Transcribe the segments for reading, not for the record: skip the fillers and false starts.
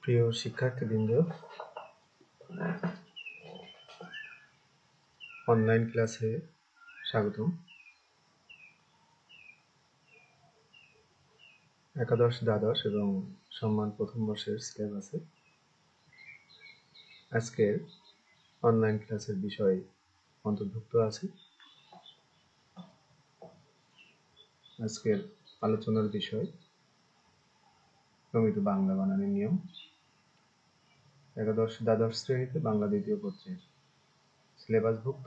প্রিয় শিক্ষার্থীবৃন্দ, অনলাইন ক্লাসে স্বাগতম। একাদশ, দ্বাদশ এবং সম্মান প্রথম বর্ষের সিলেবাসে আজকের অনলাইন ক্লাসের বিষয় অন্তর্ভুক্ত আছে। আজকের আলোচনার বিষয় প্রমিত বাংলা বানানের নিয়ম। একাদশ, দ্বাদশ শ্রেণীতে বাংলা দ্বিতীয় পত্রের সিলেবাসভুক্ত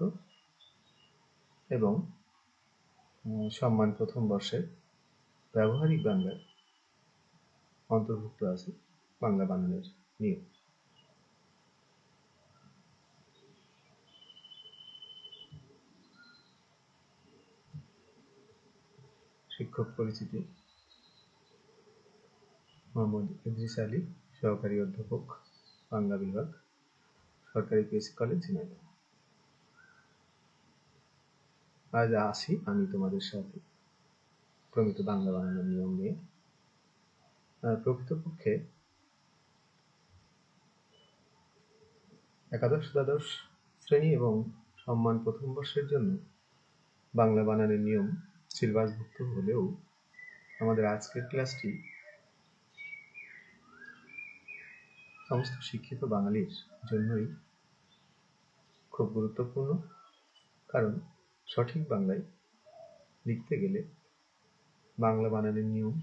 এবং সম্মান প্রথম বর্ষের ব্যবহারিক বাংলার অন্তর্ভুক্ত আছে বাংলা বানানের নিয়ম। শিক্ষক পরিচিতি: মোহাম্মদ ইদ্রিস আলী, সহকারী অধ্যাপক, বাংলা বিভাগ, সরকারি পিএসসি কলেজ, ঝিনাইদহ। আজ আসি আমি তোমাদের সাথে প্রমিত বাংলা বানানোর নিয়ম নিয়ে। প্রকৃতপক্ষে একাদশ, দ্বাদশ শ্রেণী এবং সম্মান প্রথম বর্ষের জন্য বাংলা বানানের নিয়ম সিলেবাসভুক্ত হলেও আমাদের আজকের ক্লাসটি সমস্ত শিক্ষিত বাঙালির জন্যই খুব গুরুত্বপূর্ণ, কারণ সঠিক বাংলায় লিখতে গেলে বাংলা বানানের নিয়ম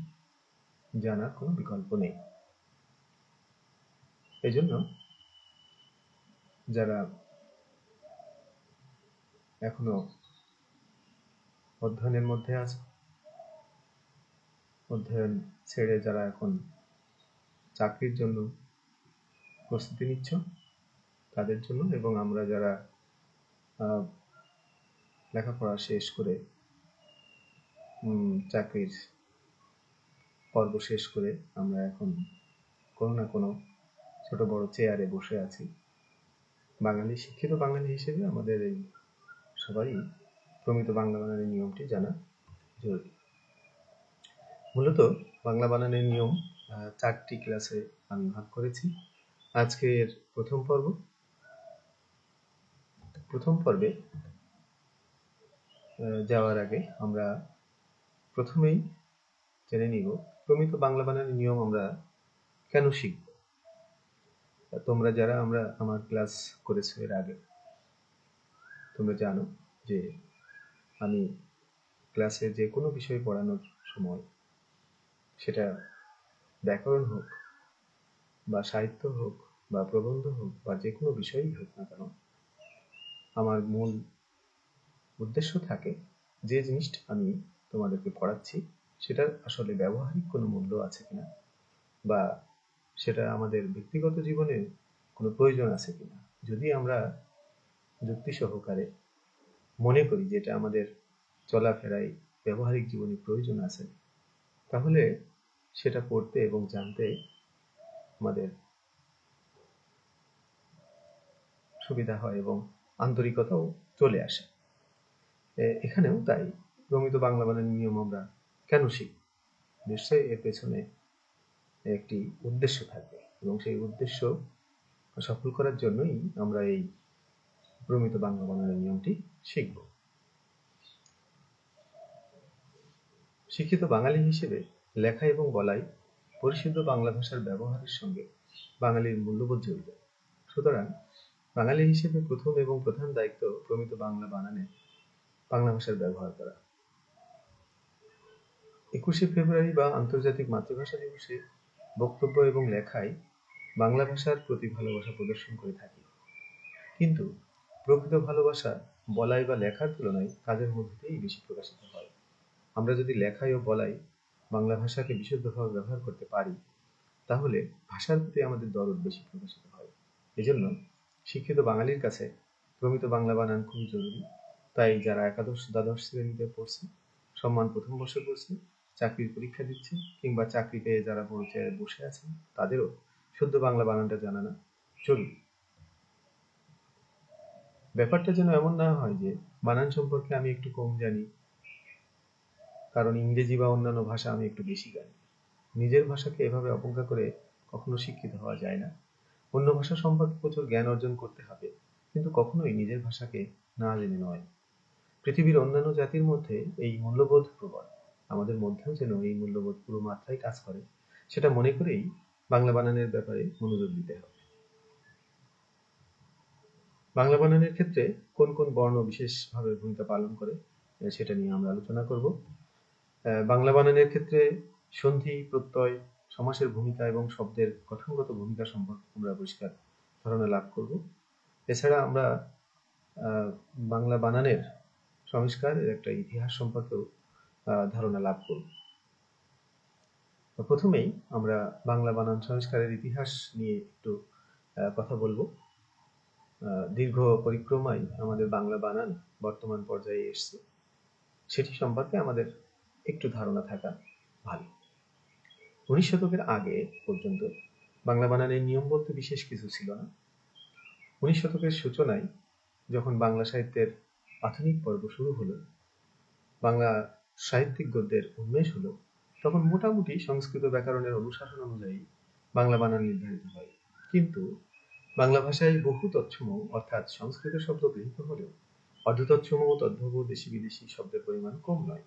জানার কোনো বিকল্প নেই। এজন্য যারা এখনো অধ্যয়নের মধ্যে আছে, অধ্যয়ন ছেড়ে যারা এখন চাকরির জন্য প্রস্তুতি নিচ্ছ তাদের জন্য, এবং আমরা যারা লেখাপড়া শেষ করে চাকরির পর্ব শেষ করে আমরা এখন কোনো না কোনো ছোট বড় চেয়ারে বসে আছি, বাঙালি, শিক্ষিত বাঙালি হিসেবে আমাদের এই সবাই প্রমিত বাংলা বানানের নিয়মটি জানা জরুরি। মূলত বাংলা বানানের নিয়ম 4টি ক্লাসে আমি ভাগ করেছি। আজকের প্রথম পর্বে যাওয়ার আগে আমরা প্রথমেই জেনে নিব প্রমিত বাংলা বানানের নিয়ম আমরা কেন শিখব। তোমরা যারা আমার ক্লাস করেছো এর আগে, তোমরা জানো যে আমি ক্লাসে যে কোনো বিষয় পড়ানোর সময়, সেটা ব্যাকরণ হোক বা সাহিত্য হোক বা প্রবন্ধ হোক বা যে কোনো বিষয়ই হোক না কেন, আমার মূল উদ্দেশ্য থাকে যে জিনিসটা আমি তোমাদেরকে পড়াচ্ছি সেটার আসলে ব্যবহারিক কোনো মূল্য আছে কিনা, বা সেটা আমাদের ব্যক্তিগত জীবনে কোনো প্রয়োজন আছে কিনা। যদি আমরা যুক্তি সহকারে মনে করি যেটা আমাদের চলাফেরায় ব্যবহারিক জীবনে প্রয়োজন আছে, তাহলে সেটা পড়তে এবং জানতে আমাদের সুবিধা হয় এবং আন্তরিকতাও চলে আসে। এখানেও তাই প্রমিত বাংলা বানানের নিয়ম আমরা কেন শিখব, নিশ্চয়ই এর পেছনে একটি উদ্দেশ্য থাকবে, এবং সেই উদ্দেশ্য সফল করার জন্যই আমরা এই প্রমিত বাংলা বানানের নিয়মটি শিখব। শিক্ষিত বাঙালি হিসেবে লেখা এবং বলাই পরিশুদ্ধ বাংলা ভাষার ব্যবহারের সঙ্গে বাঙালির মূল্যবোধ জড়িত। সুতরাং বাঙালি হিসেবে প্রথম এবং প্রধান দায়িত্ব প্রমিত বাংলা বানানে বাংলা ভাষার ব্যবহার করা। 21শে ফেব্রুয়ারি বা আন্তর্জাতিক মাতৃভাষা দিবসে বক্তব্য এবং লেখায় বাংলা ভাষার প্রতি ভালোবাসা প্রদর্শন করে থাকি, কিন্তু প্রকৃত ভালোবাসা বলাই বা লেখার তুলনায় কাজের মধ্যেই বেশি প্রকাশিত হয়। আমরা যদি লেখায় ও বলাই বাংলা ভাষাকে বিশুদ্ধভাবে ব্যবহার করতে পারি, তাহলে ভাষার প্রতি আমাদের দরদ বেশি প্রকাশিত হয়। এজন্য শিক্ষিত বাঙালির কাছে প্রমিত বাংলা বানান খুবই জরুরি। তাই যারা একাদশ, দ্বাদশ শ্রেণীতে পড়ছে, সম্মান প্রথম বর্ষে পড়ছে, চাকরির পরীক্ষা দিচ্ছে, কিংবা চাকরি পেয়ে যারা বড় চেয়ারে বসে আছেন, তাদেরও শুদ্ধ বাংলা বানানটা জানানো জরুরি। ব্যাপারটা যেন এমন না হয় যে বানান সম্পর্কে আমি একটু কম জানি, কারণ ইংরেজি বা অন্যান্য ভাষা আমি একটু বেশি জানি। নিজের ভাষাকে এভাবে অবজ্ঞা করে কখনো শিক্ষিত হওয়া যায় না। অন্য ভাষা সম্পর্কে প্রচুর জ্ঞান অর্জন করতে হবে, কিন্তু কখনোই নিজের ভাষাকে না জেনে নয়। পৃথিবীর অন্যান্য জাতির মধ্যে এই মূল্যবোধ প্রবল, আমাদের মধ্যেও যেন এই মূল্যবোধ পুরো মাত্রায় কাজ করে, সেটা মনে করেই বাংলা বানানের ব্যাপারে মনোযোগ দিতে হবে। বাংলা বানানের ক্ষেত্রে কোন কোন বর্ণ বিশেষভাবে ভূমিকা পালন করে সেটা নিয়ে আমরা আলোচনা করব। বাংলা বানানের ক্ষেত্রে সন্ধি, প্রত্যয়, সমাসের ভূমিকা এবং শব্দের গঠনগত ভূমিকা সম্পর্কে আমরা পরিষ্কার ধারণা লাভ করব। এছাড়া আমরা বাংলা বানানের সংস্কারের একটা ইতিহাস সম্পর্কেও ধারণা লাভ করব। প্রথমেই আমরা বাংলা বানান সংস্কারের ইতিহাস নিয়ে একটু কথা বলবো। দীর্ঘ পরিক্রমায় আমাদের বাংলা বানান বর্তমান পর্যায়ে এসছে, সেটি সম্পর্কে আমাদের একটু ধারণা থাকা ভালো। 19 শতকের আগে পর্যন্ত বাংলা বানানের নিয়ম বলতে বিশেষ কিছু ছিল না। 19 শতকের সূচনায় যখন বাংলা সাহিত্যের আধুনিক পর্ব শুরু হলো, বাংলা সাহিত্যিক গদ্যের উন্মেষ হলো, তখন মোটামুটি সংস্কৃত ব্যাকরণের অনুশাসন অনুযায়ী বাংলা বানান নির্ধারিত হয়। কিন্তু বাংলা ভাষায় বহু তৎসম অর্থাৎ সংস্কৃত শব্দ গৃহীত হলেও অর্ধতৎসম ও তদ্ভব দেশি বিদেশি শব্দের পরিমাণ কম নয়।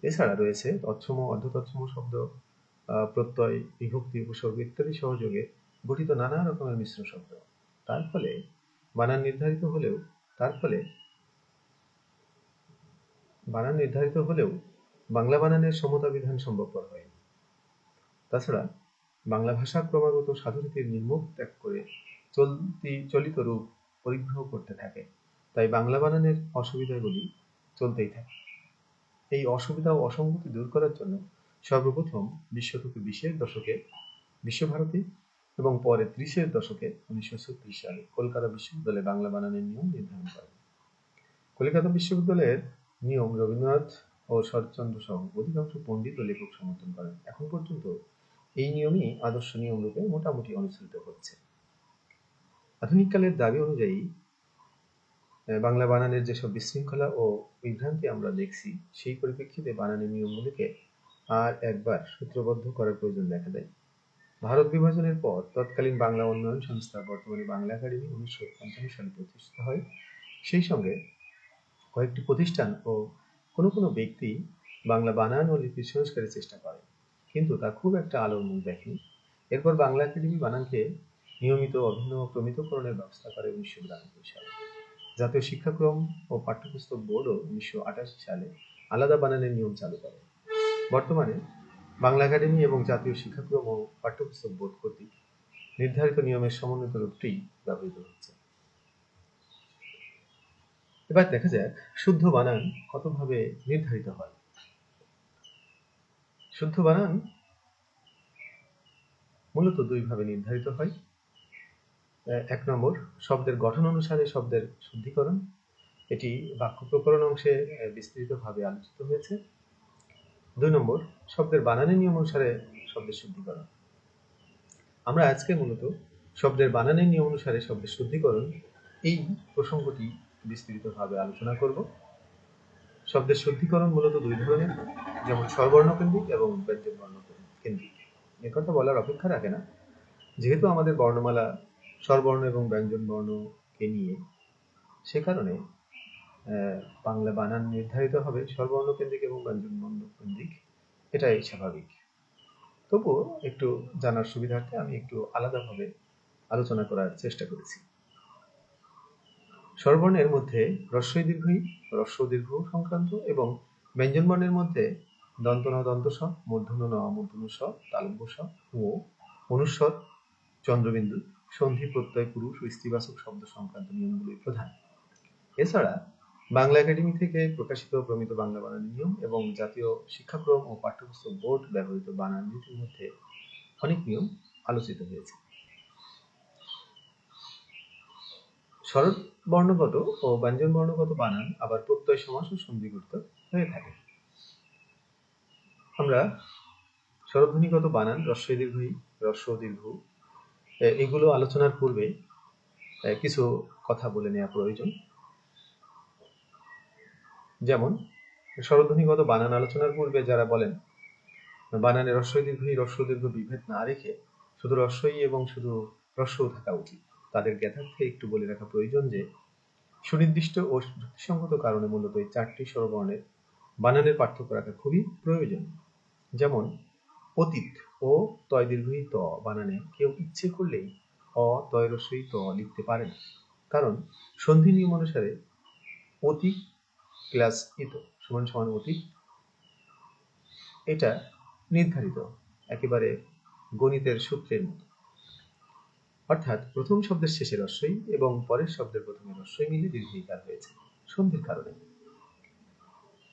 এছাড়া রয়েছে তৎসম, অর্ধতৎসম শব্দ, প্রত্যয়, বিভক্তি, উপসর্গ ইত্যাদি সহযোগে গঠিত নানা রকমের মিশ্র শব্দ। তার ফলে বানান নির্ধারিত হলেও বাংলা বানানের সমতা বিধান সম্ভবপর হয়নি। তাছাড়া বাংলা ভাষা ক্রমাগত সাধুরীতির নির্মুখ ত্যাগ করে চলিত রূপ পরিগ্রহ করতে থাকে, তাই বাংলা বানানের অসুবিধাগুলি চলতেই থাকে। এই অসুবিধা ও অসঙ্গতি দূর করার জন্য সর্বপ্রথম 20 শতকের 20-এর দশকে বিশ্বভারতী এবং পরে 30-এর দশকে 1936 সালে কলকাতা বিশ্ববিদ্যালয়ে বাংলা বানানের নিয়ম নির্ধারণ করেন। কলকাতা বিশ্ববিদ্যালয়ের নিয়ম রবীন্দ্রনাথ ও শরৎচন্দ্র সহ অধিকাংশ পণ্ডিত ও লেখক সমর্থন করেন। এখন পর্যন্ত এই নিয়মই আদর্শ নিয়ম রূপে মোটামুটি অনুসৃত হচ্ছে। আধুনিককালের দাবি অনুযায়ী বাংলা বানানের যেসব বিশৃঙ্খলা ও বিভ্রান্তি আমরা দেখছি, সেই পরিপ্রেক্ষিতে বানানের নিয়মগুলিকে আর একবার সূত্রবদ্ধ করার প্রয়োজন দেখা দেয়। ভারত বিভাজনের পর তৎকালীন বাংলা উন্নয়ন সংস্থা, বর্তমানে বাংলা একাডেমি, 1955 সালে প্রতিষ্ঠিত হয়। সেই সঙ্গে কয়েকটি প্রতিষ্ঠান ও কোনো ব্যক্তি বাংলা বানান ও লিপির সংস্কারের চেষ্টা করে, কিন্তু তা খুব একটা আলোর মুখ দেখেনি। এরপর বাংলা একাডেমি বানানকে নিয়মিত অভিন্ন প্রমিতকরণের ব্যবস্থা করে 1992 সালে। জাতীয় শিক্ষাক্রম ও পাঠ্যপুস্তক বোর্ডও 1988 সালে আলাদা বানানের নিয়ম চালু করে। বর্তমানে বাংলা একাডেমি এবং জাতীয় শিক্ষাক্রম ও পাঠ্যপুস্তক বোর্ড কর্তৃক নির্ধারিত নিয়মের সমন্বিত রূপটি ব্যবহৃত হচ্ছে। এবার দেখা যাক শুদ্ধ বানান কতভাবে নির্ধারিত হয়। শুদ্ধ বানান মূলত দুইভাবে নির্ধারিত হয়। 1 নম্বর, শব্দের গঠন অনুসারে শব্দের শুদ্ধিকরণ। এটি বাক্য প্রকরণ অংশে বিস্তৃতভাবে আলোচিত হয়েছে। 2 নম্বর, শব্দের বানানের নিয়ম অনুসারে শব্দের শুদ্ধিকরণ। আমরা আজকে মূলত শব্দের বানানের নিয়ম অনুসারে শব্দের শুদ্ধিকরণ এই প্রসঙ্গটি বিস্তৃতভাবে আলোচনা করব। শব্দের শুদ্ধিকরণ মূলত দুই ধরনের, যেমন স্বরবর্ণ কেন্দ্রিক এবং ব্যঞ্জন বর্ণ কেন্দ্রিক। একথা বলার অপেক্ষা রাখে না, যেহেতু আমাদের বর্ণমালা স্বরবর্ণ এবং ব্যঞ্জন বর্ণকে নিয়ে, সে কারণে বাংলা বানান নির্ধারিত হবে স্বরবর্ণ কেন্দ্রিক এবং ব্যঞ্জন বর্ণ কেন্দ্রিক, এটাই স্বাভাবিক। তবুও একটু জানার সুবিধার্থে আমি একটু আলাদাভাবে আলোচনা করার চেষ্টা করেছি। স্বরবর্ণের মধ্যে হ্রস্বই দীর্ঘই, হ্রস্ব দীর্ঘ সংক্রান্ত, এবং ব্যঞ্জন বর্ণের মধ্যে দন্ত ন দন্ত স, মূর্ধন্য ন মূর্ধন্য স, তালব্য স ও অনুস্বর, চন্দ্রবিন্দু, সন্ধি, প্রত্যয়, পুরুষ ও স্ত্রীবাচক শব্দ সংক্রান্ত নিয়মগুলি প্রধান। এছাড়া বাংলা একাডেমি থেকে প্রকাশিত প্রমিত বাংলা বানানের নিয়ম এবং জাতীয় শিক্ষাক্রম ও পাঠ্যপুস্তক বোর্ড ব্যবহৃত বানান নীতির মধ্যে অনেক নিয়ম আলোচিত হয়েছে। স্বর বর্ণগত ও ব্যঞ্জন বর্ণগত বানান আবার প্রত্যয়, সমাস ও সন্ধিগঠিত হয়ে থাকে। আমরা স্বরধ্বনিগত বানান হ্রস্বই দীর্ঘই, হ্রস্ব দীর্ঘ, এগুলো আলোচনার পূর্বে কিছু কথা বলে নেওয়া প্রয়োজন। যেমন স্বরধ্বনিগত বানান আলোচনার পূর্বে যারা বলেন বানানে হ্রস্বই দীর্ঘই, হ্রস্ব দীর্ঘ বিভেদ না রেখে শুধু রস্বই এবং শুধু হ্রস্বও থাকা উচিত। তাদের জ্ঞাতার্থে একটু বলে রাখা প্রয়োজন যে সুনির্দিষ্ট ও যুক্তিসঙ্গত কারণে মূলত এই 4টি স্বরবর্ণের বানানের পার্থক্য রাখা খুবই প্রয়োজন। যেমন অতীত ও তয় দীর্ঘই ত বানানে কেউ ইচ্ছে করলেই অ তয় রস্বই ত লিখতে পারে না, কারণ সন্ধি নিয়ম অনুসারে অতীত প্লাস ইত সমান সমান অতীত, এটা নির্ধারিত একেবারে গণিতের সূত্রের মতো। অর্থাৎ প্রথম শব্দের শেষে রস্বই এবং পরের শব্দের প্রথমে রস্বই মিলে দীর্ঘইকার হয়েছে সন্ধির কারণে।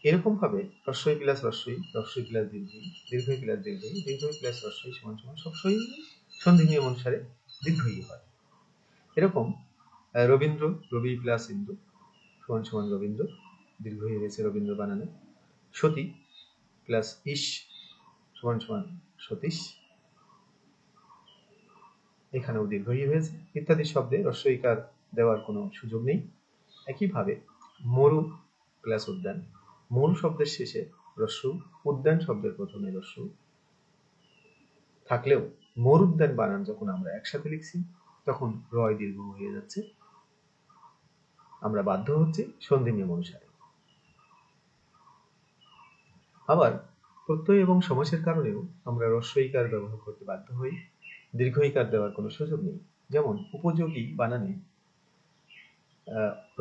এরকম ভাবে রস্বই প্লাস রস্বই, রস্বই প্লাস দীর্ঘই, দীর্ঘই প্লাস দীর্ঘই, দীর্ঘই প্লাস রস্বই সমান সমান সবসময় সন্ধি নিয়ম অনুসারে দীর্ঘই হয়। এরকম রবীন্দ্র, রবি প্লাস ইন্দ্র সমান সমান রবীন্দ্র, দীর্ঘই হয়েছে রবীন্দ্র বানানে। সতী প্লাস ইস সমান সমান সতীশ, এখানেও দীর্ঘই হয়েছে। ইত্যাদি শব্দে রস্বইকার দেওয়ার কোনো সুযোগ নেই। একইভাবে মরু প্লাস উদ্যান, মরু শব্দের শেষে রস্য, উদ্যান শব্দের প্রথমে রস্য থাকলেও মরুদ্যান বানান যখন আমরা একসাথে লিখছি তখন রয় দীর্ঘ হয়ে যাচ্ছে, আমরা বাধ্য হচ্ছি সন্ধি নিয়ম অনুসারে। আবার প্রত্যয় এবং সমাসের কারণেও আমরা রস্বইকার ব্যবহার করতে বাধ্য হই, দীর্ঘইকার দেওয়ার কোনো সুযোগ নেই। যেমন উপযোগী বানানে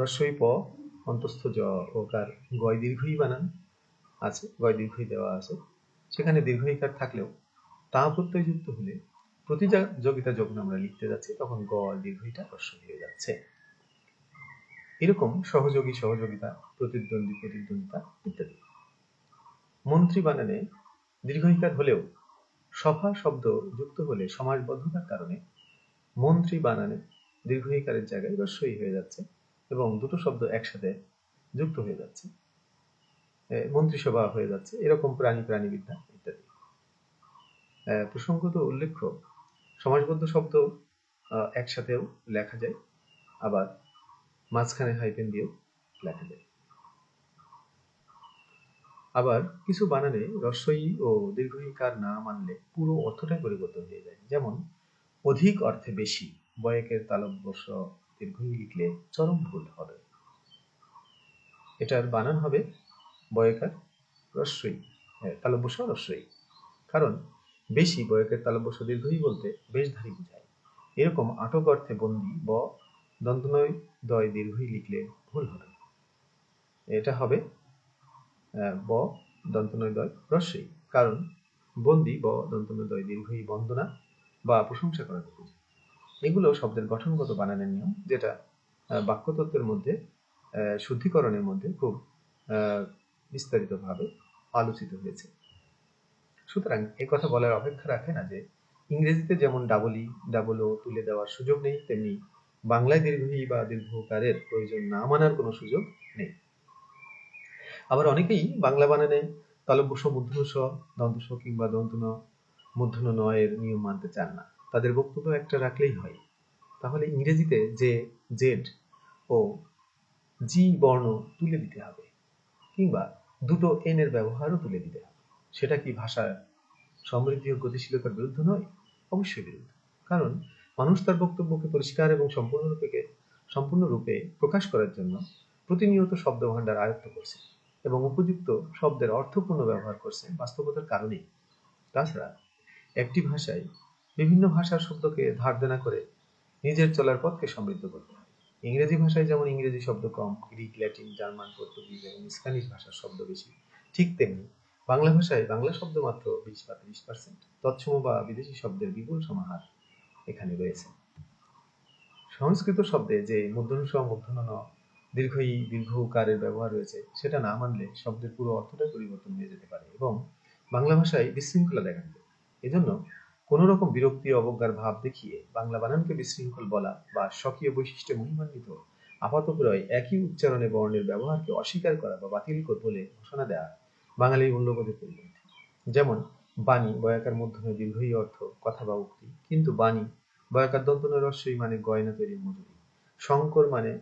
রস্বই প অন্তস্থ জ ওকার গয় দীর্ঘই বানান আছে, গয় দীর্ঘই দেওয়া আছে, সেখানে দীর্ঘইকার থাকলেও তা প্রত্যয় যুক্ত হলে প্রতিযোগিতা যখন আমরা লিখতে যাচ্ছি তখন গ দীর্ঘইটা হ্রস্ব হয়ে যাচ্ছে। এরকম সহযোগী সহযোগিতা, প্রতিদ্বন্দ্বী প্রতিদ্বন্দ্বিতা ইত্যাদি। মন্ত্রী বানানে দীর্ঘইকার হলেও সভা শব্দ যুক্ত হলে সমাসবদ্ধতার কারণে মন্ত্রী বানানে দীর্ঘইকারের জায়গায় হ্রস্বই হয়ে যাচ্ছে এবং দুটো শব্দ একসাথে যুক্ত হয়ে যাচ্ছে, মন্ত্রিসভা হয়ে যাচ্ছে। এরকম প্রাণীবিদ্যা ইত্যাদি। প্রসঙ্গত উল্লেখ্য সমাসবদ্ধ শব্দ একসাথেও লেখা যায়, আবার মাঝখানে হাইফেন দিয়েও লেখা যায়। আবার কিছু বানানে রস্বই ও দীর্ঘইকার না মানলে পুরো অর্থটাই পরিবর্তন হয়ে যায়। যেমন অধিক অর্থে বেশি, বয়েকের তালব্য স দীর্ঘই লিখলে চরম ভুল হবে। এটার বানান হবে বয়েকার রস্বই, তালব্য স রস্বই, কারণ বেশি বয়েকের তালব্য স দীর্ঘই বলতে বেশধারী বোঝায়। এরকম আটক অর্থে বন্দি ব দন্তনয় দয় দীর্ঘই লিখলে ভুল হবে, এটা হবে ব দন্তনয় দয় রস্বই, কারণ বন্দি ব দন্তনয় দয় দীর্ঘই বন্দনা বা প্রশংসা করার বোঝায়। এগুলো শব্দের গঠনগত বানানের নিয়ম, যেটা বাক্যতত্ত্বের মধ্যে শুদ্ধিকরণের মধ্যে খুব বিস্তারিতভাবে আলোচিত হয়েছে। সুতরাং এই কথা বলার অপেক্ষা রাখে না যে ইংরেজিতে যেমন ডাবল ই ডাবল ও তুলে দেওয়ার সুযোগ নেই, তেমনি বাংলায় দীর্ঘই বা দীর্ঘকারের প্রয়োজন না মানার কোনো সুযোগ নেই। আবার অনেকেই বাংলা বানানে তালব্য স মূর্ধন্য স দন্ত স কিংবা দন্তন মূর্ধন্য ন এর নিয়ম মানতে চান না। তাদের বক্তব্য একটা রাখলেই হয়, তাহলে ইংরেজিতে যে জেড ও জি বর্ণ তুলে দিতে হবে, কিংবা দুটো এন এর ব্যবহারও তুলে দিতে হবে। সেটা কি ভাষার সমৃদ্ধি ও গতিশীলতার বিরুদ্ধে নয়? অবশ্যই বিরুদ্ধে, কারণ মানুষ তার বক্তব্যকে পরিষ্কার এবং সম্পূর্ণরূপে প্রকাশ করার জন্য প্রতিনিয়ত শব্দ ভাণ্ডার আয়ত্ত করছে এবং উপযুক্ত শব্দের অর্থপূর্ণ ব্যবহার করছে বাস্তবতার কারণেই। তাছাড়া একটি ভাষায় বিভিন্ন ভাষার শব্দকে ধার দেনা করে নিজের চলার পথকে সমৃদ্ধ করতে হয়। ইংরেজি ভাষায় যেমন ইংরেজি শব্দ কম, গ্রিক, ল্যাটিন, জার্মান, পর্তুগিজ এবং স্প্যানিশ ভাষার শব্দ বেশি, ঠিক তেমনি বাংলা ভাষায় বাংলা শব্দ মাত্র 20 বা 30%, তৎসম বা বিদেশি শব্দের বিপুল সমাহার এখানে রয়েছে। সংস্কৃত শব্দে যে মূর্ধন্য স মূর্ধন্য ন দীর্ঘই দীর্ঘ উকারের ব্যবহার রয়েছে সেটা না মানলে শব্দের পুরো অর্থটাই পরিবর্তন হয়ে যেতে পারে এবং বাংলা ভাষায় বিশৃঙ্খলা দেখা দিতে পারে। এজন্য কোন রকম বিরক্তি অবজ্ঞার ভাব দেখিয়ে বাংলা বানানকে বিশৃঙ্খল বলা বা স্বকীয় বৈশিষ্ট্যে মহিমান্বিত আপাতপ্রয় একই উচ্চারণে বর্ণের ব্যবহারকে অস্বীকার করা বা বাতিল বলে ঘোষণা দেওয়া বাঙালির মূল্যবোধের পরিপন্থী। যেমন বাণী বয়াকার মূর্ধন্য দীর্ঘই অর্থ কথা বা উক্তি, কিন্তু বাণী বয়াকার দন্তন্য রস্বই মানে গয়না তৈরির মজুরি। শঙ্কর মানে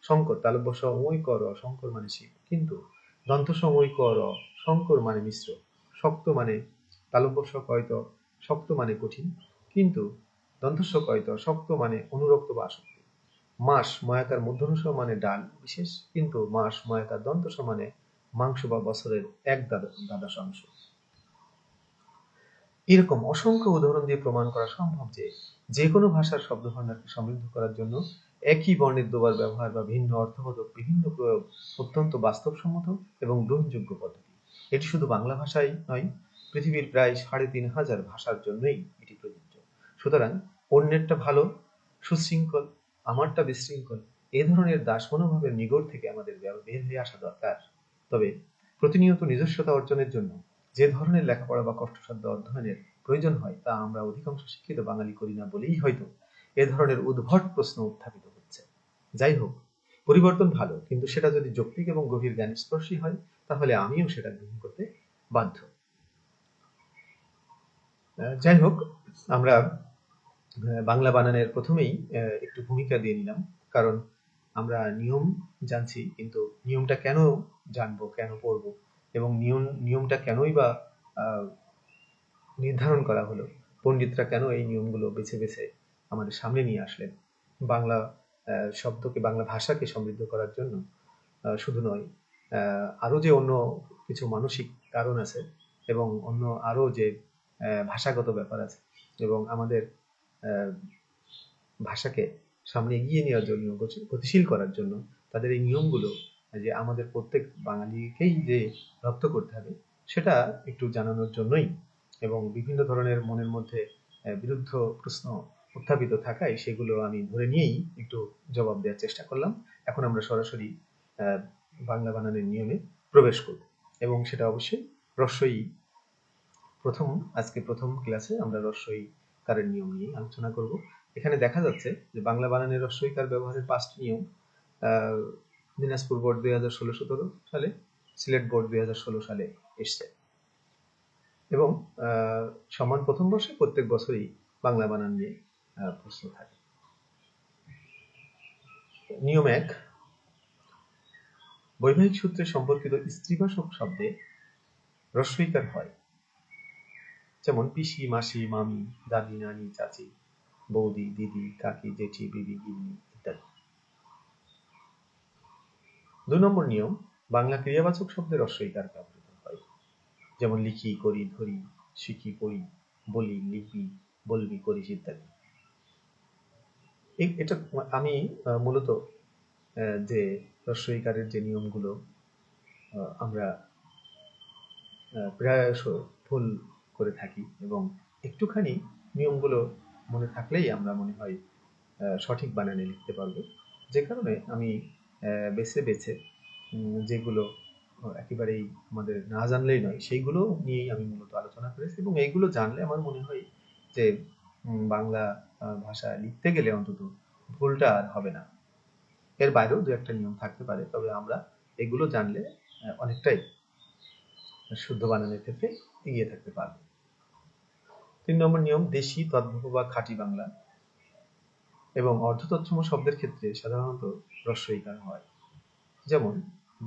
শঙ্কর তালব্য স ওই কর শঙ্কর মানে শিব, কিন্তু দন্ত স ওই কর শঙ্কর মানে মিশ্র। শক্ত মানে তালব্য স কয়ত শক্ত মানে কঠিন, কিন্তু দন্তস্ব কয়ত শক্ত মানে অনুরক্ত বা আসক্তি। মাস ময়াকার মূর্ধন্য ষ মানে ডাল বিশেষ, কিন্তু মাস ময়াকার দন্তস্ব মানে মাংস বা বছরের এক দ্বাদশ অংশ। এরকম অসংখ্য উদাহরণ দিয়ে প্রমাণ করা সম্ভব যে যে কোনো ভাষার শব্দভাণ্ডারকে সমৃদ্ধ করার জন্য একই বর্ণের দুবার ব্যবহার বা ভিন্ন অর্থবোধক বিভিন্ন প্রয়োগ অত্যন্ত বাস্তবসম্মত এবং গ্রহণযোগ্য পদ্ধতি। এটি শুধু বাংলা ভাষাই নয়, পৃথিবীর প্রায় ৩,৫০০ ভাষার জন্যই এটি প্রযোজ্য। সুতরাং অন্যেরটা ভালো, সুশৃঙ্খল, আমারটা বিশৃঙ্খল, এ ধরনের দাস মনোভাবের নিগড় থেকে আমাদের বের হয়ে আসা দরকার। তবে প্রতিনিয়ত নিজস্বতা অর্জনের জন্য যে ধরনের লেখাপড়া বা কষ্টসাধ্য অধ্যয়নের প্রয়োজন হয় তা আমরা অধিকাংশ শিক্ষিত বাঙালি করি না বলেই হয়তো এ ধরনের উদ্ভট প্রশ্ন উত্থাপিত হচ্ছে। যাই হোক, পরিবর্তন ভালো, কিন্তু সেটা যদি যৌক্তিক এবং গভীর জ্ঞানস্পর্শী হয় তাহলে আমিও সেটা গ্রহণ করতে বাধ্য। যাই হোক, আমরা বাংলা বানানের প্রথমেই একটু ভূমিকা দিয়ে নিলাম, কারণ আমরা নিয়ম জানছি, কিন্তু নিয়মটা কেন জানবো, কেন পড়বো, এবং নিয়মটা কেনই বা নির্ধারণ করা হলো, পণ্ডিতরা কেন এই নিয়মগুলো বেছে বেছে আমাদের সামনে নিয়ে আসলেন। বাংলা শব্দকে, বাংলা ভাষাকে সমৃদ্ধ করার জন্য শুধু নয়, আরো যে অন্য কিছু মানসিক কারণ আছে, এবং অন্য আরো যে ভাষাগত ব্যাপার আছে, এবং আমাদের ভাষাকে সামনে এগিয়ে নেওয়ার জন্য, গতিশীল করার জন্য তাদের এই নিয়মগুলো যে আমাদের প্রত্যেক বাঙালিকেই যে রপ্ত করতে হবে, সেটা একটু জানানোর জন্যই, এবং বিভিন্ন ধরনের মনের মধ্যে বিরুদ্ধ প্রশ্ন উত্থাপিত থাকায় সেগুলো আমি ধরে নিয়েই একটু জবাব দেওয়ার চেষ্টা করলাম। এখন আমরা সরাসরি বাংলা বানানের নিয়মে প্রবেশ করব, এবং সেটা অবশ্যই রস্বই। আজকে প্রথম ক্লাসে আমরা রস্বই কারের নিয়ম নিয়ে আলোচনা করব। এখানে দেখা যাচ্ছে যে বাংলা বানানের রস্বই কার ব্যবহারের 5টি নিয়ম দিনাজপুর বোর্ড 2016-17 সালে, সিলেট বোর্ড 2016 সালে এসছে, এবং সমান প্রথম বর্ষে প্রত্যেক বছরই বাংলা বানান নিয়ে প্রশ্ন থাকে। নিয়ম 1, বৈবাহিক সূত্রে সম্পর্কিত স্ত্রীবাচক শব্দে রস্বইকার হয়, যেমন পিসি, মাসি, মামি, দাদি, নানি, চাচি, বৌদি, দিদি, কাকি, জেঠি, বিবি, গিন্নি ইত্যাদি। 2 নম্বর নিয়ম, বাংলা ক্রিয়াবাচক শব্দে রস্বইকার ব্যবহৃত হয়, যেমন লিখি, করি, ধরি, শিখি, পড়ি, বলি, লিপি, বলবি, করিস ইত্যাদি। এটা আমি মূলত যে রস্বইকারের যে নিয়মগুলো আমরা প্রায়শ ভুল করে থাকি, এবং একটুখানি নিয়মগুলো মনে থাকলেই আমরা মনে হয় সঠিক বানানে লিখতে পারবো, যে কারণে আমি বেছে বেছে যেগুলো একেবারেই আমাদের না জানলেই নয় সেইগুলো নিয়েই আমি মূলত আলোচনা করেছি, এবং এইগুলো জানলে আমার মনে হয় যে বাংলা ভাষা লিখতে গেলে অন্তত ভুলটা আর হবে না। এর বাইরেও দু একটা নিয়ম থাকতে পারে, তবে আমরা এগুলো জানলে অনেকটাই শুদ্ধ বানানের ক্ষেত্রে এগিয়ে থাকতে পারবে। 3 নম্বর নিয়ম, দেশি, তদ্ভব বা খাঁটি বাংলা এবং অর্ধতৎসম শব্দের ক্ষেত্রে সাধারণত রস্বইকার হয়, যেমন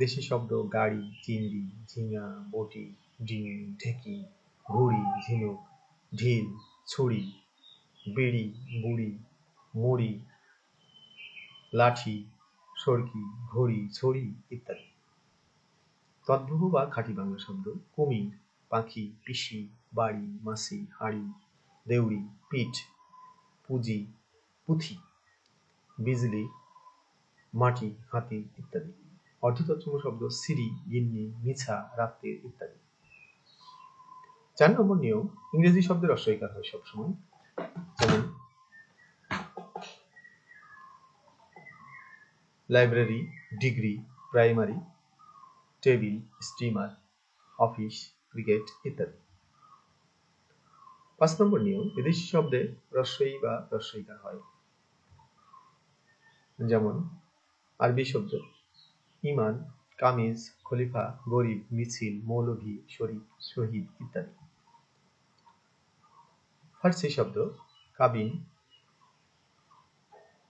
দেশি শব্দ গাড়ি, চিংড়ি, ঝিঙা, বটি, ডিম, ঢেকি, ঘুড়ি, ঝিনুক, ঢিল, ছুরি, বিড়ি, বুড়ি, মুড়ি, লাঠি, সরকি, ঘড়ি, ছড়ি ইত্যাদি। তদ্ভব বা খাঁটি বাংলা শব্দ কুমির, পাখি, পিসি, বাড়ি, মাসি, হাড়ি, দেউড়ি, পিঠ, পুঁজি, পুঁথি, বিজলি, মাটি, হাতি ইত্যাদি। অর্ধতৎসম শব্দ সিঁড়ি, গিন্নি, মিছা, রাত্রি ইত্যাদি। 4 নম্বর নিয়ম, ইংরেজি শব্দের রস্বইকার হয় সবসময়, যেমন library, degree, primary, table, steamer, office, cricket ইত্যাদি। 5 নম্বর নিয়ম, বিদেশি শব্দে রস্বই বা রস্বইকার হয়, যেমন আরবি শব্দ ইমান, কামিজ, খলিফা, গরিব, মিছিল, মৌলভী, শরীফ, শহীদ ইত্যাদি। ফার্সি শব্দ কাবিন,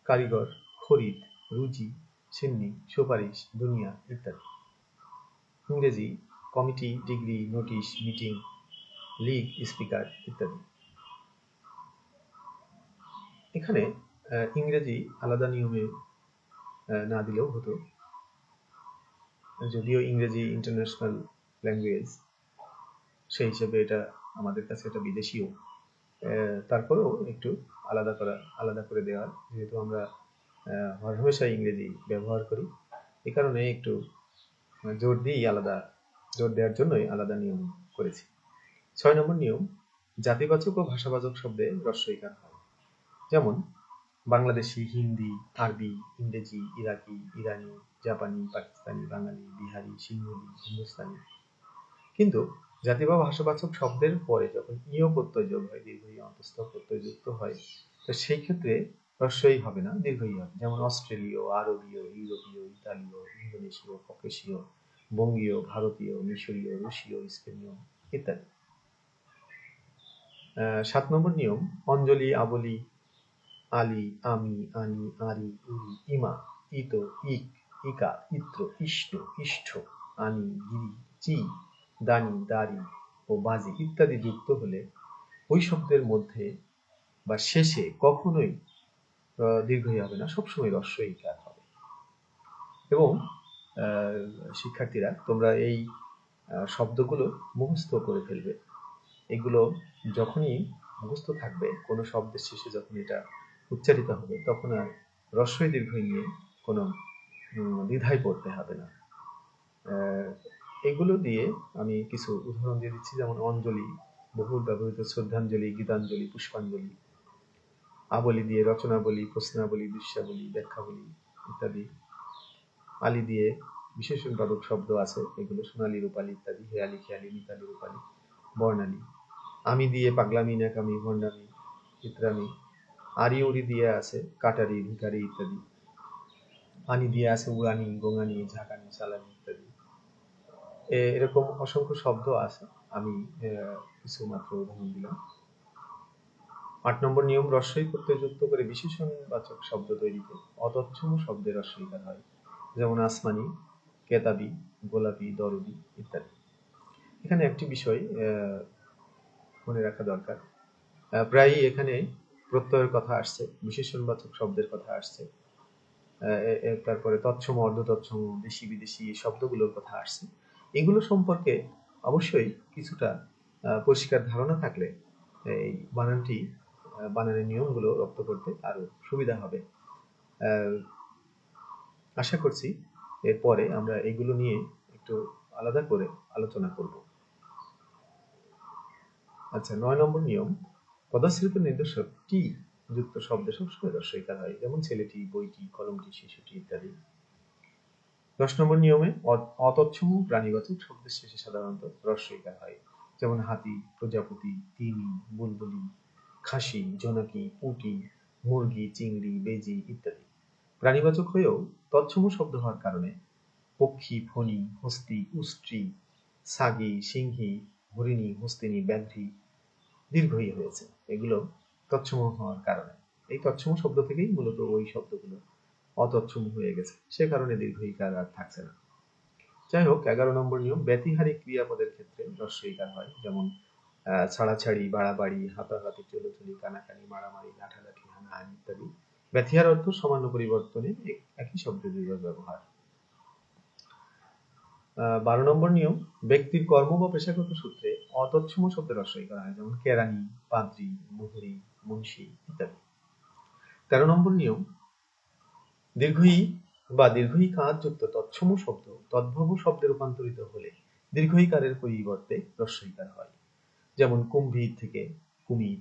কারিগর, খরিদ, রুজি, সিন্নি, সুপারিশ, দুনিয়া ইত্যাদি। ইংরেজি committee, degree, notice, meeting, league, speaker ইত্যাদি। এখানে ইংরেজি আলাদা নিয়মে না দিলেও হতো, যদিও ইংরেজি ইন্টারন্যাশনাল ল্যাঙ্গুয়েজ, সেই হিসেবে এটা আমাদের কাছে এটা বিদেশিও, তারপরেও একটু আলাদা করে দেওয়া, যেহেতু আমরা হরহামেশা ইংরেজি ব্যবহার করি, এই কারণে একটু জোর দেওয়ার জন্যই আলাদা নিয়ম করেছি। 6 নম্বর নিয়ম, জাতিবাচক ও ভাষাবাচক শব্দে হ্রস্বইকার হয়। যেমন বাংলাদেশি, হিন্দি, আরবি, ইংরেজি, ইরাকি, ইরানি, জাপানি, পাকিস্তানি, বাঙালি, বিহারি, সিংহলি, হিন্দুস্তানি। কিন্তু জাতি বা ভাষাবাচক শব্দের পরে যখন ইয় প্রত্যয় যোগ হয়, দীর্ঘ ই অন্তস্থ প্রত্যয় যুক্ত হয়, তো সেই ক্ষেত্রে হ্রস্বই হবে না, দীর্ঘই হবে। যেমন অস্ট্রেলীয়, আরবীয়, ইউরোপীয়, ইতালীয়, ইন্দোনেশীয়, ককেশীয়, বঙ্গীয়, ভারতীয়, মিশরীয়, রুশীয়, স্পেনীয় ইত্যাদি। 7 নম্বর নিয়ম, অঞ্জলি, আবলি, আলি, আমি, আনি, আরি, উরি, ইমা, ইত, ইক, ইকা, ইত্র, ইষ্ট, ইষ্ঠ, আনি, গিরি, চি, দানি, দারি ও বাজি ইত্যাদি যুক্ত হলে ওই শব্দের মধ্যে বা শেষে কখনোই দীর্ঘই হবে না, সবসময় হ্রস্বইকার হবে। এবং শিক্ষার্থীরা, তোমরা এই শব্দগুলো মুখস্থ করে ফেলবে। এগুলো যখনই মুখস্থ থাকবে, কোনো শব্দের শেষে যখন এটা উচ্চারিত হবে, তখন আর হ্রস্বই দীর্ঘই নিয়ে কোনো দ্বিধায় পড়তে হবে না। এগুলো দিয়ে আমি কিছু উদাহরণ দিয়ে দিচ্ছি। যেমন অঞ্জলি, বহুল ব্যবহৃত শ্রদ্ধাঞ্জলি, গীতাঞ্জলি, পুষ্পাঞ্জলি। আবলি দিয়ে রচনাবলী, প্রশ্নাবলী, দৃশ্যাবলী, ব্যাখ্যাবলী ইত্যাদি। আলি দিয়ে বিশেষণবাদক শব্দ আছে, এগুলো সোনালী, রূপালী ইত্যাদি, হেয়ালি, খেয়ালি, মিতালি, রূপালী, বর্ণালী। আমি দিয়ে পাগলামি, ন্যাকামি, ভণ্ডামি, চিত্রামি। আরি উড়ি দিয়ে আছে কাটারি, ভিখারি ইত্যাদি। আনি দিয়ে আছে উড়ানি, গোঙানি, ঝাঁকানি, চালানি ইত্যাদি। এরকম অসংখ্য শব্দ আছে, আমি কিছু মাত্র উদাহরণ দিলাম। 8 নম্বর নিয়ম, হ্রস্বই প্রত্যয় যুক্ত করে বিশেষণবাচক শব্দ তৈরিতে অতৎসম শব্দের হ্রস্বইকার হয়। যেমন আসমানি, কেতাবি, গোলাপি, দরদি ইত্যাদি। এখানে একটি বিষয় মনে রাখা দরকার, প্রায়ই এখানে প্রত্যয়ের কথা আসছে, বিশেষণবাচক শব্দের কথা আসছে, তারপরে তৎসম, অর্ধতৎসম, দেশি বিদেশি শব্দগুলোর কথা আসছে। এগুলো সম্পর্কে অবশ্যই কিছুটা পরিষ্কার ধারণা থাকলে এই বানানের নিয়মগুলো রপ্ত করতে আরো সুবিধা হবে। আশা করছি এরপরে আমরা এগুলো নিয়ে একটু আলাদা করে আলোচনা করব। আচ্ছা, 9 নম্বর নিয়ম, পদশ্রিত নির্দেশক টি যুক্ত শব্দে সবসময় হ্রস্বইকার হয়। যেমন ছেলেটি, বইটি, কলমটি, শিশুটি ইত্যাদি। 10 নম্বর নিয়মে অতৎসম প্রাণীবাচক শব্দের শেষে সাধারণত হ্রস্বইকার হয়। যেমন হাতি, প্রজাপতি, তিমি, বুলবুলি, খাসি, জোনাকি, পুঁটি, মুরগি, চিংড়ি, বেজি ইত্যাদি। প্রাণীবাচক হয়েও তৎসম শব্দ হওয়ার কারণে পক্ষী, ফণী, হস্তি, উষ্ট্রী, সাগি, সিংহী, হরিণী, হস্তিনী, ব্যাঘ্রী দীর্ঘই হয়েছে। এগুলো তৎসম হওয়ার কারণে। এই তৎসম শব্দ থেকেই মূলত ওই শব্দগুলো অতৎসম হয়ে গেছে, সে কারণে দীর্ঘইকার আর থাকছে না। যাই হোক, 11 নম্বর নিয়ম, ব্যতিহারী ক্রিয়াপদের ক্ষেত্রে হ্রস্বইকার হয়। যেমন ছাড়াছাড়ি, বাড়াবাড়ি, হাতাহাতি, চলোচলি, কানাকানি, মারামারি, লাঠালাঠি, হানাহানি ইত্যাদি। ব্যতিহার অর্থ সামান্য পরিবর্তনে একই শব্দের দুইবার ব্যবহার। 12 নম্বর নিয়ম, ব্যক্তির কর্ম বা পেশাগত সূত্রে অতৎসম শব্দের হ্রস্বইকার হয়। যেমন কেরানি, পাদ্রী, মুহুরী, মুন্সি ইত্যাদি। 13 নম্বর নিয়ম, দীর্ঘই বা দীর্ঘইকার যুক্ত তৎসম শব্দ তদ্ভব শব্দে রূপান্তরিত হলে দীর্ঘইকারের পরিবর্তে হ্রস্বইকার হয়। যেমন কুম্ভীর থেকে কুমির,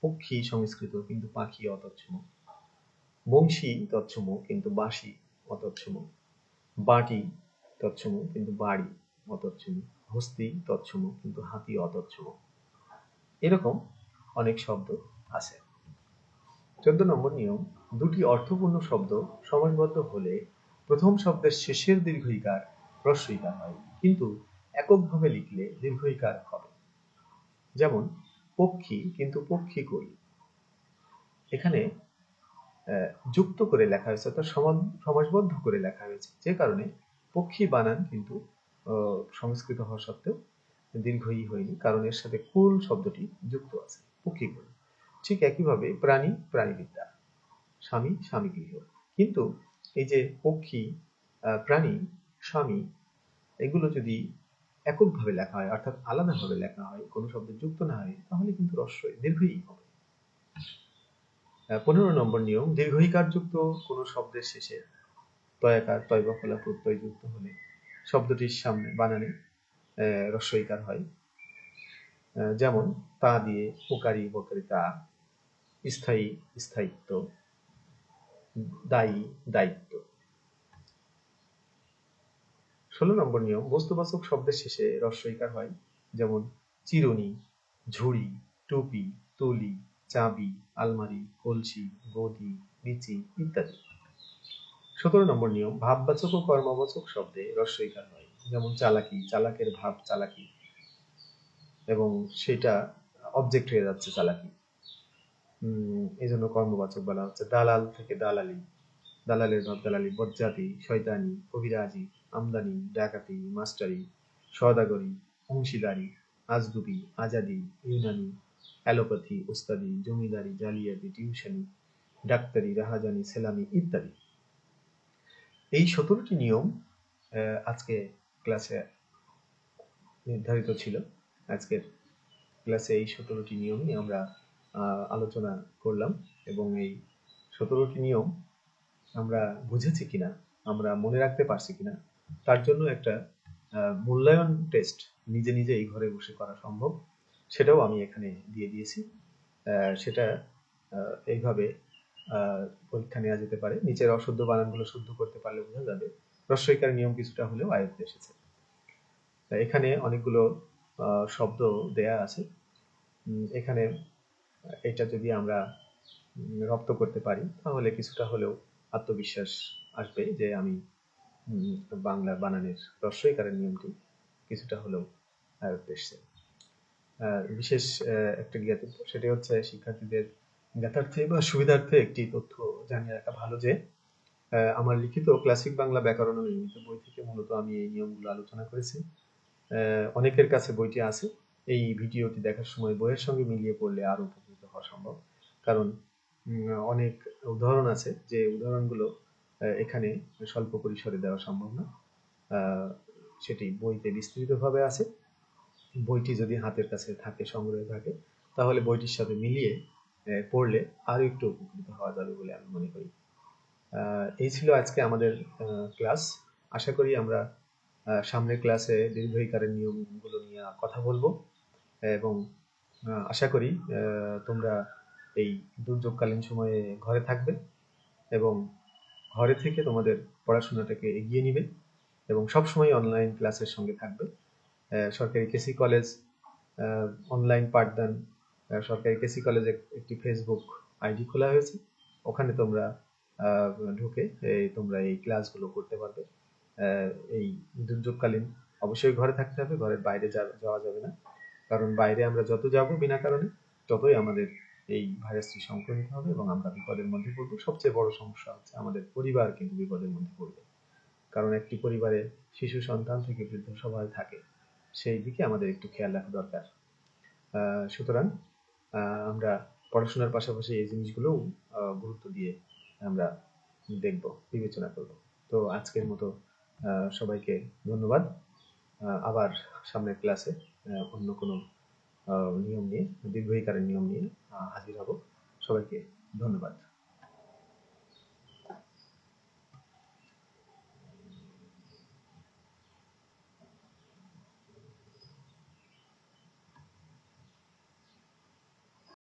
পক্ষী সংস্কৃত কিন্তু পাখি অতৎসম, বংশী তৎসম কিন্তু বাঁশি অতৎসম, বাটি তৎসম কিন্তু বাড়ি অতৎসম, হস্তি তৎসম কিন্তু হাতি অতৎসম। এরকম অনেক শব্দ আছে। 14 নম্বর নিয়ম, দুটি অর্থপূর্ণ শব্দ সমাসবদ্ধ হলে প্রথম শব্দের শেষের দীর্ঘইকার হ্রস্বইকার হয়, কিন্তু এককভাবে লিখলে দীর্ঘইকার হবে। যেমন পক্ষী কিন্তু পক্ষী কই, এখানে যুক্ত করে লেখা হয়েছে, অর্থাৎ সমাসবদ্ধ করে লেখা হয়েছে, যে কারণে পক্ষী বানান কিন্তু সংস্কৃত হওয়া সত্ত্বেও দীর্ঘই হয়নি, কারণ এর সাথে কুল শব্দটি যুক্ত আছে, পক্ষী কই। ঠিক একইভাবে প্রাণী প্রাণীবিদ্যা, স্বামী স্বামীগৃহ। কিন্তু এই যে পক্ষী, প্রাণী, স্বামী, এগুলো যদি এককভাবে লেখা হয় অর্থাৎ আলাদাভাবে লেখা হয়, কোনো শব্দ যুক্ত না হয়, তাহলে কিন্তু রস্বই দীর্ঘই হবে। 15 নম্বর নিয়ম, দীর্ঘইকার যুক্ত কোনো শব্দের শেষে তয়াকার তয় বা ফলা প্রত্যয় যুক্ত হলে শব্দটির সামনে বানানে রস্বইকার হয়। যেমন তা দিয়ে উকারি বকারিতা, স্থায়ী স্থায়িত্ব, দায়ী দায়িত্ব। 16 নম্বর নিয়ম, বস্তুবাচক শব্দের শেষে রস্বইকার হয়। যেমন চিরুনি, ঝুড়ি, টুপি, তুলি, চাবি, আলমারি, কলসি, গদি, বিচি ইত্যাদি। 17 নম্বর নিয়ম, ভাববাচক ও কর্মবাচক শব্দে রস্বইকার হয়। যেমন চালাকি, চালাকের ভাব চালাকি, এবং সেটা অবজেক্ট হয়ে যাচ্ছে চালাকি, এই জন্য কর্মবাচক বলা হচ্ছে। দালাল থেকে দালালি, দালালের ভাব দালালি, বজ্জাতি, শয়তানি, কবিরাজি, আমদানি, ডাকাতি, মাস্টারি, সওদাগরি, অংশীদারি, আজগুবি, আজাদি, ইউনানি, অ্যালোপ্যাথি, ওস্তাদি, জমিদারি, জালিয়াতি, টিউশনি, ডাক্তারি, রাহাজানি, সেলামি ইত্যাদি। এই 17টি নিয়ম আজকে ক্লাসে নির্ধারিত ছিল। আজকের ক্লাসে এই 17টি নিয়মই আমরা আলোচনা করলাম, এবং এই 17টি নিয়ম আমরা বুঝেছি কিনা, আমরা মনে রাখতে পারছি কিনা, তার জন্য একটা মূল্যায়ন টেস্ট নিজে নিজে এই ঘরে বসে করা সম্ভব, সেটাও আমি এখানে দিয়ে দিয়েছি। সেটা এইভাবে পরীক্ষা নেওয়া যেতে পারে। নিচের অশুদ্ধ বানানগুলো শুদ্ধ করতে পারলে বোঝা যাবে রস্বইকার নিয়ম কিছুটা হলেও আয়ত্তে এসেছে। এখানে অনেকগুলো শব্দ দেয়া আছে। এখানে এটা যদি আমরা রপ্ত করতে পারি তাহলে কিছুটা হলেও আত্মবিশ্বাস আসবে যে আমি বাংলা বানানের রস্বইকারের নিয়মটি কিছুটা হলেও আয়ত্তে এসেছে। বিশেষ একটা জ্ঞাতব্য, সেটি হচ্ছে শিক্ষার্থীদের জ্ঞাতার্থে বা সুবিধার্থে একটি তথ্য জানিয়ে রাখা ভালো যে আমার লিখিত ক্লাসিক বাংলা ব্যাকরণ নির্মিত বই থেকে মূলত আমি এই নিয়মগুলো আলোচনা করেছি। অনেকের কাছে বইটি আছে। এই ভিডিওটি দেখার সময় বইয়ের সঙ্গে মিলিয়ে পড়লে আরো উপকৃত হওয়া সম্ভব, কারণ অনেক উদাহরণ আছে যে উদাহরণগুলো এখানে স্বল্প পরিসরে দেওয়া সম্ভব না। সেটি বইতে বিস্তৃতভাবে আছে। বইটি যদি হাতের কাছে থাকে, সংগ্রহে থাকে, তাহলে বইটির সাথে মিলিয়ে পড়লে আরো একটু উপকৃত হওয়া যাবে বলে আমি মনে করি। এই ছিল আজকে আমাদের ক্লাস। আশা করি আমরা সামনের ক্লাসে দীর্ঘইকারের নিয়মগুলো নিয়ে কথা বলবো, এবং আশা করি তোমরা এই দুর্যোগকালীন সময়ে ঘরে থাকবে এবং ঘরে থেকে তোমাদের পড়াশোনাটাকে এগিয়ে নিবে এবং সবসময় অনলাইন ক্লাসের সঙ্গে থাকবে। সরকারি কেসি কলেজ অনলাইন পাঠদান, সরকারি কেসি কলেজে একটি ফেসবুক আইডি খোলা হয়েছে, ওখানে তোমরা ঢুকে তোমরা এই ক্লাসগুলো করতে পারবে। এই দুর্যোগকালীন অবশ্যই ঘরে থাকতে হবে, ঘরের বাইরে যাওয়া যাবে না, কারণ বাইরে আমরা যত যাব বিনা কারণে ততই আমাদের এই ভাইরাসটি সংক্রমিত হবে এবং আমরা বিপদের মধ্যে পড়ব। সবচেয়ে বড় সমস্যা হচ্ছে আমাদের পরিবার কিন্তু বিপদের মধ্যে পড়বে, কারণ একটি পরিবারে শিশু সন্তান থেকে বৃদ্ধ সবাই থাকে, সেই দিকে আমাদের একটু খেয়াল রাখা দরকার। সুতরাং আমরা পড়াশোনার পাশাপাশি এই জিনিসগুলোও গুরুত্ব দিয়ে আমরা দেখব, বিবেচনা করব। তো আজকের মতো সবাইকে ধন্যবাদ। আবার সামনের ক্লাসে অন্য কোনো নিয়ম নিয়ে, দীর্ঘইকারের নিয়ম নিয়ে হাজির হব। সবাইকে ধন্যবাদ।